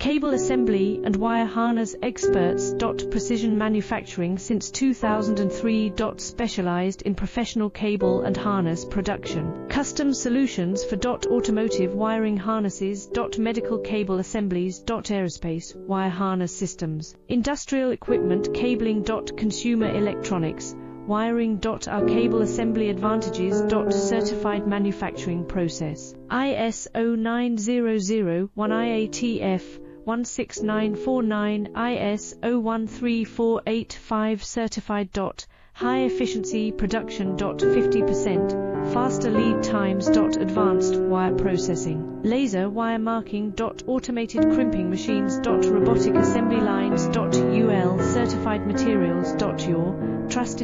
Cable assembly and wire harness experts. Precision manufacturing since 2003. Specialized in professional cable and harness production. Custom solutions for automotive wiring harnesses. Medical cable assemblies. Aerospace wire harness systems. Industrial equipment cabling. Consumer electronics wiring. Our cable assembly advantages. Certified manufacturing process. ISO 9001 IATF 16949 ISO 13485 certified. High efficiency production. 50% faster lead times. Advanced wire processing. Laser wire marking. Automated crimping machines. Robotic assembly lines. UL certified materials. Your trusted